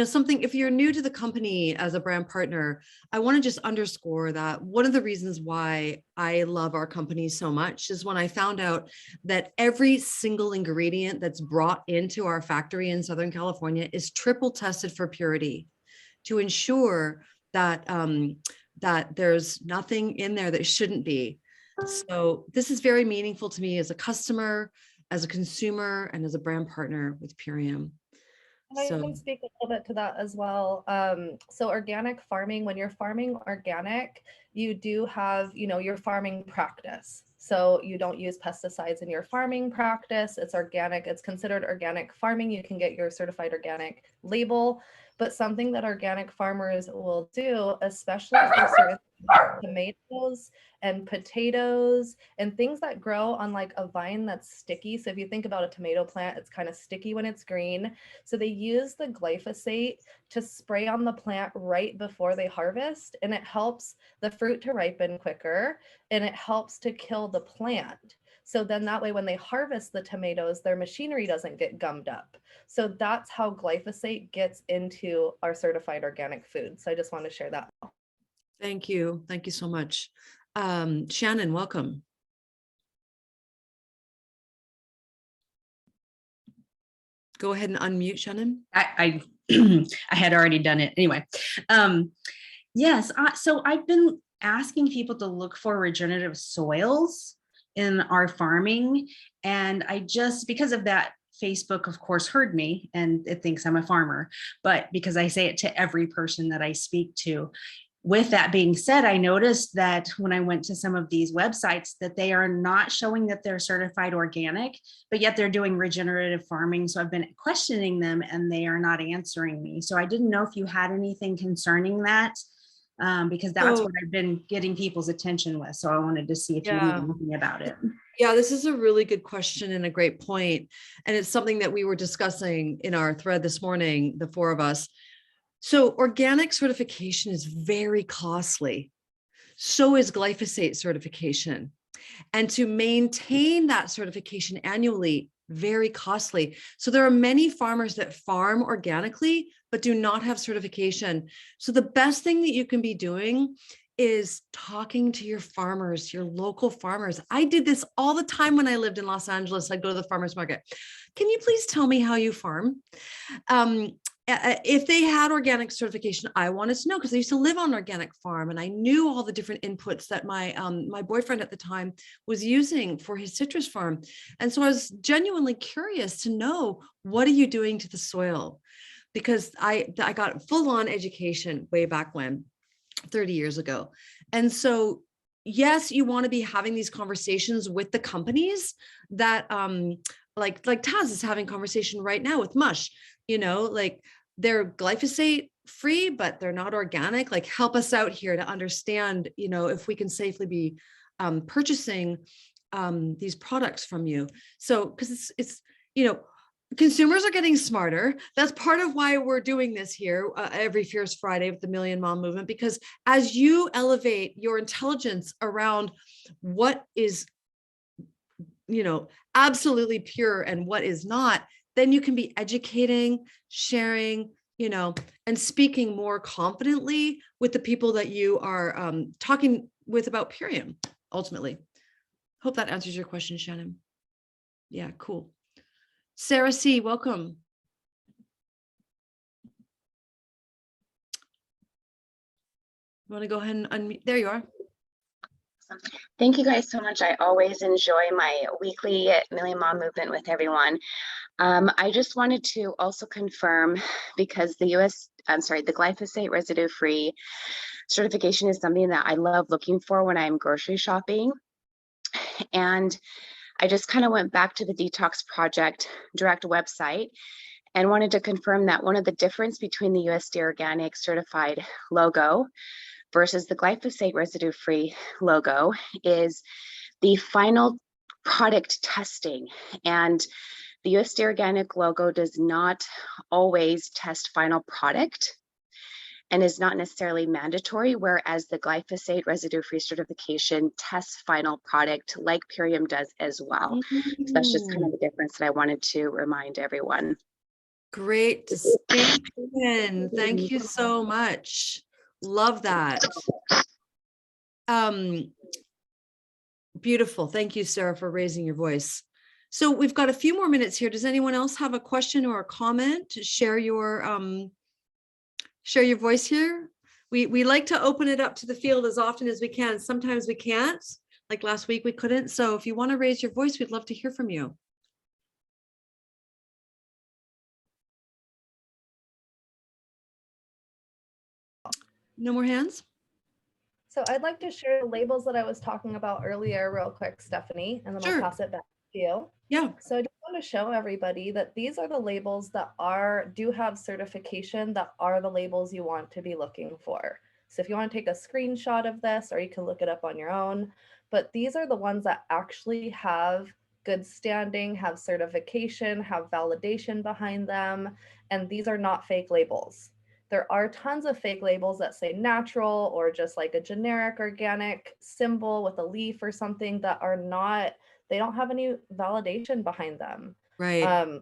something, if you're new to the company as a brand partner, I want to just underscore that one of the reasons why I love our company so much is when I found out that every single ingredient that's brought into our factory in Southern California is triple tested for purity to ensure that, that there's nothing in there that shouldn't be. So this is very meaningful to me as a customer, as a consumer, and as a brand partner with Purium. I can speak a little bit to that as well. So organic farming, when you're farming organic, you do have, your farming practice. So you don't use pesticides in your farming practice. It's organic. It's considered organic farming. You can get your certified organic label. But something that organic farmers will do, especially for certain tomatoes and potatoes and things that grow on like a vine that's sticky. So if you think about a tomato plant, it's kind of sticky when it's green. So they use the glyphosate to spray on the plant right before they harvest, and it helps the fruit to ripen quicker, and it helps to kill the plant. So then that way, when they harvest the tomatoes, their machinery doesn't get gummed up. So that's how glyphosate gets into our certified organic food. So I just want to share that. Thank you. Thank you so much. Shannon, welcome. Go ahead and unmute, Shannon. I had already done it anyway. Yes, so I've been asking people to look for regenerative soils in our farming, and because of that, Facebook, of course, heard me, and it thinks I'm a farmer, but because I say it to every person that I speak to. With that being said, I noticed that when I went to some of these websites that they are not showing that they're certified organic, but yet they're doing regenerative farming. So I've been questioning them and they are not answering me. So I didn't know if you had anything concerning that, because that's what I've been getting people's attention with. So I wanted to see if you knew anything about it. Yeah, this is a really good question and a great point. And it's something that we were discussing in our thread this morning, the four of us. So organic certification is very costly. So is glyphosate certification. And to maintain that certification annually, very costly. So there are many farmers that farm organically, but do not have certification. So the best thing that you can be doing is talking to your farmers, your local farmers. I did this all the time when I lived in Los Angeles. I'd go to the farmer's market. Can you please tell me how you farm? If they had organic certification, I wanted to know, because I used to live on an organic farm and I knew all the different inputs that my boyfriend at the time was using for his citrus farm. And so I was genuinely curious to know, what are you doing to the soil? Because I got full-on education way back when, 30 years ago. And so, yes, you want to be having these conversations with the companies that, like Taz is having conversation right now with Mush. like they're glyphosate free, but they're not organic. Like help us out here to understand, if we can safely be purchasing these products from you. So, because it's, consumers are getting smarter. That's part of why we're doing this here every Fierce Friday with the Million Mom Movement, because as you elevate your intelligence around what is, absolutely pure and what is not, then you can be educating, sharing, and speaking more confidently with the people that you are talking with about Purium, ultimately. Hope that answers your question, Shannon. Yeah, cool. Sarah C., welcome. You want to go ahead and unmute? There you are. Thank you guys so much. I always enjoy my weekly Million Mom Movement with everyone. I just wanted to also confirm, because the glyphosate residue-free certification is something that I love looking for when I'm grocery shopping. And I just kind of went back to the Detox Project direct website and wanted to confirm that one of the difference between the USDA Organic certified logo versus the glyphosate residue-free logo is the final product testing. And the USDA Organic logo does not always test final product and is not necessarily mandatory, whereas the glyphosate residue-free certification tests final product like Purium does as well. So that's just kind of the difference that I wanted to remind everyone. Great distinction. Thank you so much. Love that. Beautiful. Thank you, Sarah, for raising your voice. So we've got a few more minutes here. Does anyone else have a question or a comment to share your voice here? We like to open it up to the field as often as we can. Sometimes we can't, like last week we couldn't. So if you want to raise your voice, we'd love to hear from you. No more hands? So I'd like to share the labels that I was talking about earlier real quick, Stephanie, and then Sure. I'll pass it back to you. Yeah. So I just want to show everybody that these are the labels that do have certification, that are the labels you want to be looking for. So if you want to take a screenshot of this, or you can look it up on your own, but these are the ones that actually have good standing, have certification, have validation behind them, and these are not fake labels. There are tons of fake labels that say natural or just like a generic organic symbol with a leaf or something that are not, they don't have any validation behind them. Right.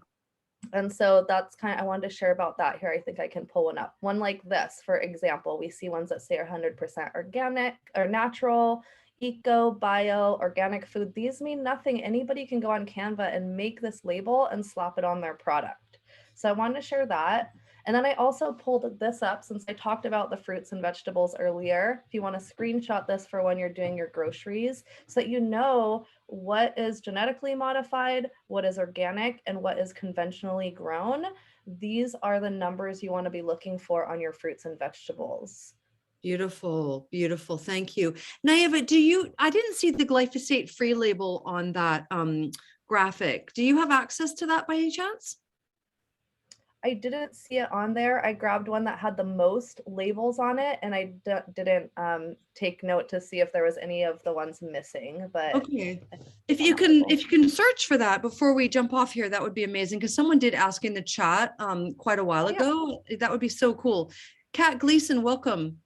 And so that's I wanted to share about that here. I think I can pull one up. One like this, for example, we see ones that say 100% organic or natural, eco, bio, organic food. These mean nothing. Anybody can go on Canva and make this label and slap it on their product. So I wanted to share that. And then I also pulled this up since I talked about the fruits and vegetables earlier. If you want to screenshot this for when you're doing your groceries, so that you know what is genetically modified, what is organic, and what is conventionally grown. These are the numbers you want to be looking for on your fruits and vegetables. Beautiful, beautiful. Thank you. Nayeva, I didn't see the glyphosate free label on that graphic. Do you have access to that by any chance? I didn't see it on there. I grabbed one that had the most labels on it, and I didn't take note to see if there was any of the ones missing. But okay, if you can search for that before we jump off here, that would be amazing, because someone did ask in the chat quite a while ago. That would be so cool. Kat Gleason, welcome.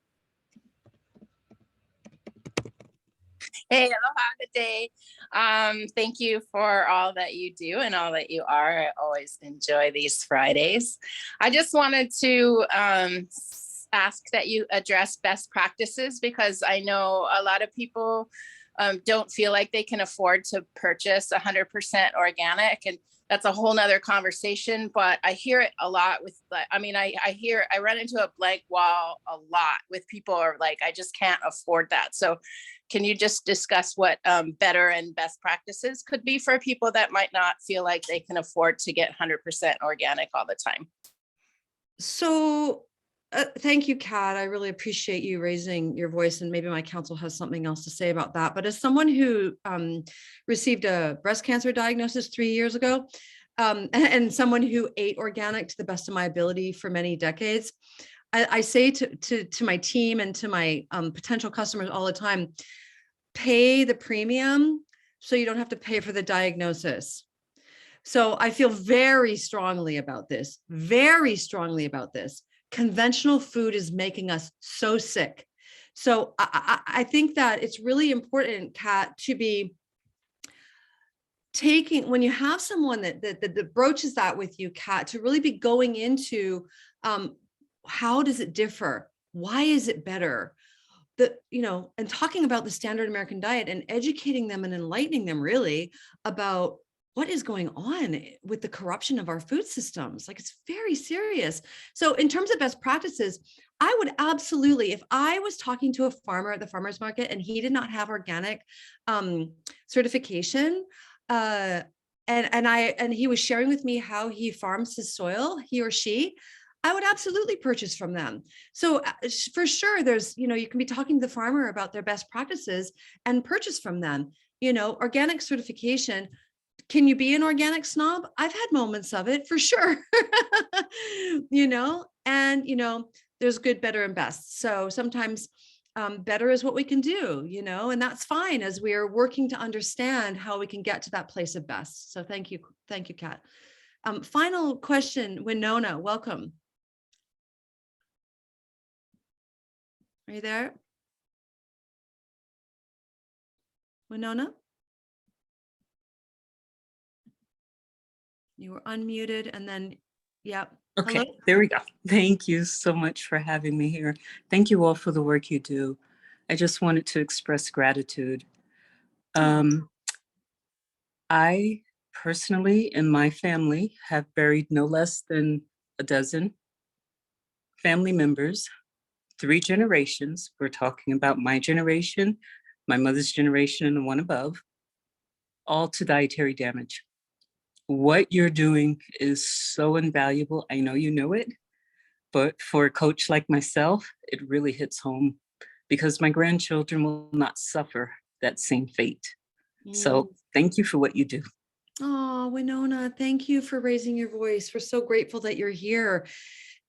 Hey, aloha, good day. Thank you for all that you do and all that you are. I always enjoy these Fridays. I just wanted to ask that you address best practices, because I know a lot of people don't feel like they can afford to purchase 100% organic, and that's a whole nother conversation, but I hear it a lot with, I run into a blank wall a lot with people are like, I just can't afford that. So can you just discuss what better and best practices could be for people that might not feel like they can afford to get 100% organic all the time? So thank you, Kat. I really appreciate you raising your voice, and maybe my counsel has something else to say about that. But as someone who received a breast cancer diagnosis 3 years ago, and someone who ate organic to the best of my ability for many decades, I say to my team and to my potential customers all the time, pay the premium so you don't have to pay for the diagnosis. So I feel very strongly about this, very strongly about this. Conventional food is making us so sick. So I think that it's really important, Kat, to be taking, when you have someone that broaches that with you, Kat, to really be going into how does it differ? Why is it better? And talking about the standard American diet and educating them and enlightening them really about what is going on with the corruption of our food systems. Like, it's very serious. So in terms of best practices, I would absolutely, if I was talking to a farmer at the farmer's market and he did not have organic certification, and he was sharing with me how he farms his soil, he or she, I would absolutely purchase from them. So for sure, there's, you can be talking to the farmer about their best practices and purchase from them. Organic certification. Can you be an organic snob? I've had moments of it for sure. And there's good, better, and best. So sometimes better is what we can do, and that's fine as we are working to understand how we can get to that place of best. So thank you, Kat. Final question, Winona, welcome. Are you there? Winona? You were unmuted and then, yeah. Okay, Hello? there we go. Thank you so much for having me here. Thank you all for the work you do. I just wanted to express gratitude. I personally and my family have buried no less than a dozen family members, 3 generations. We're talking about my generation, my mother's generation, and the one above, all to dietary damage. What you're doing is so invaluable. I know you know it, but for a coach like myself, it really hits home because my grandchildren will not suffer that same fate. So thank you for what you do. Oh, Winona, thank you for raising your voice. We're so grateful that you're here.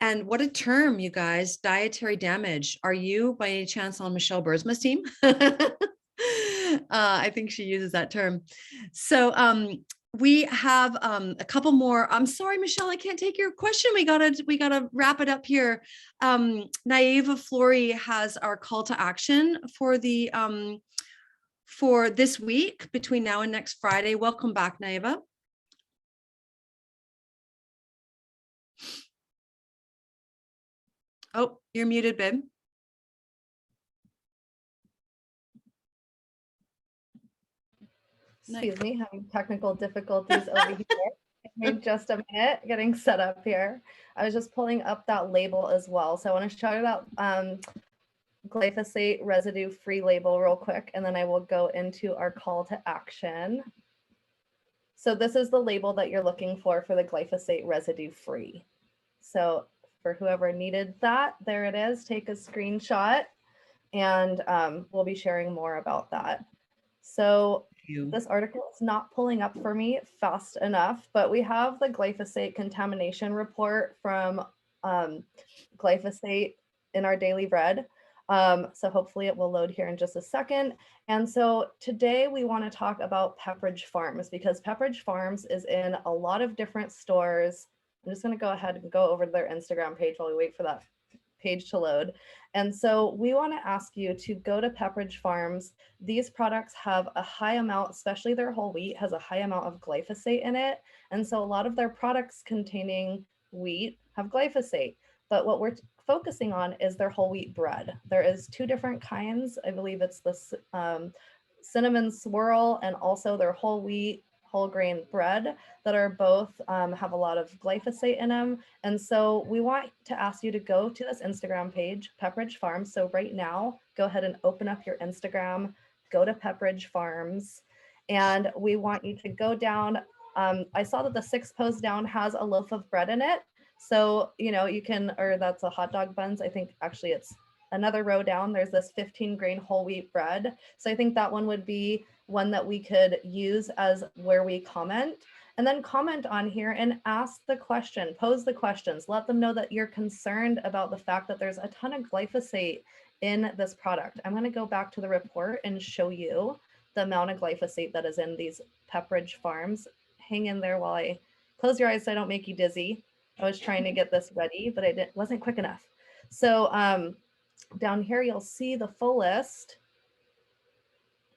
And what a term, you guys, dietary damage. Are you by any chance on Michelle Bersma's team? I think she uses that term. So we have a couple more. I'm sorry, Michelle, I can't take your question. We gotta wrap it up here. Naiva Flory has our call to action for the for this week between now and next Friday. Welcome back, Naiva. Oh, you're muted, babe. Excuse me, having technical difficulties over here. Give me just a minute getting set up here. I was just pulling up that label as well. So I want to shout out glyphosate residue free label real quick, and then I will go into our call to action. So this is the label that you're looking for the glyphosate residue free. So for whoever needed that, there it is. Take a screenshot and we'll be sharing more about that. So this article is not pulling up for me fast enough, but we have the glyphosate contamination report from glyphosate in our daily bread. So hopefully it will load here in just a second. And so today we want to talk about Pepperidge Farms because Pepperidge Farms is in a lot of different stores. I'm just going to go ahead and go over to their Instagram page while we wait for that page to load. And so we want to ask you to go to Pepperidge Farms. These products have a high amount, especially their whole wheat has a high amount of glyphosate in it. And so a lot of their products containing wheat have glyphosate. But what we're focusing on is their whole wheat bread. There is 2 different kinds. I believe it's the cinnamon swirl and also their whole wheat, whole grain bread that are both have a lot of glyphosate in them. And so we want to ask you to go to this Instagram page, Pepperidge Farms. So right now, go ahead and open up your Instagram, go to Pepperidge Farms, and we want you to go down. I saw that the 6th post down has a loaf of bread in it. So, you can, or that's a hot dog buns. I think actually it's another row down. There's this 15 grain whole wheat bread. So I think that one would be one that we could use as where we comment. and then comment on here and ask the question, pose the questions, let them know that you're concerned about the fact that there's a ton of glyphosate in this product. I'm going to go back to the report and show you the amount of glyphosate that is in these Pepperidge Farms. Hang in there while I close your eyes so I don't make you dizzy. I was trying to get this ready, but I wasn't quick enough. So down here, you'll see the full list.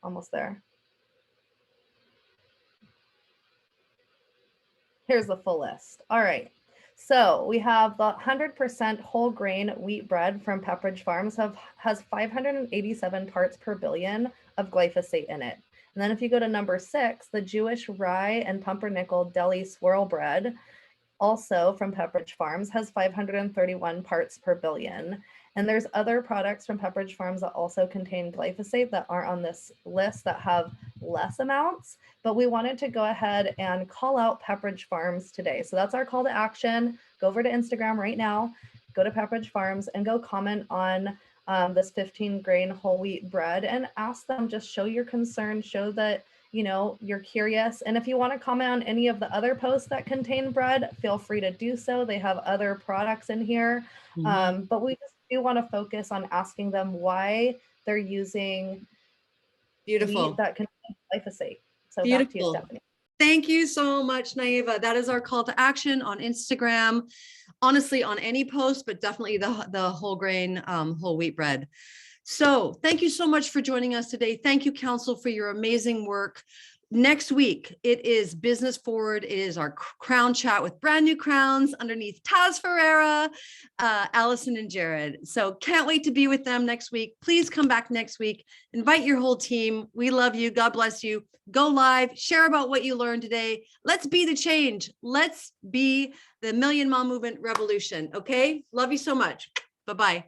Almost there. Here's the full list. All right. So we have the 100% whole grain wheat bread from Pepperidge Farms has 587 parts per billion of glyphosate in it. And then if you go to number 6, the Jewish rye and pumpernickel deli swirl bread, also from Pepperidge Farms, has 531 parts per billion. And there's other products from Pepperidge Farms that also contain glyphosate that aren't on this list that have less amounts, but we wanted to go ahead and call out Pepperidge Farms today. So that's our call to action. Go over to Instagram right now, go to Pepperidge Farms and go comment on this 15 grain whole wheat bread and ask them, just show your concern, show that, you know, you're curious. And if you want to comment on any of the other posts that contain bread, feel free to do so. They have other products in here. But we just do want to focus on asking them why they're using wheat that contains glyphosate. So back to you, Stephanie. Thank you so much, Naiva. That is our call to action on Instagram. Honestly, on any post, but definitely the whole grain, whole wheat bread. So thank you so much for joining us today. Thank you, Council, for your amazing work. Next week, it is Business Forward. It is our crown chat with brand new crowns underneath Taz Ferreira, Allison and Jared. So can't wait to be with them next week. Please come back next week. Invite your whole team. We love you. God bless you. Go live. Share about what you learned today. Let's be the change. Let's be the Million Mom Movement revolution. Okay? Love you so much. Bye-bye.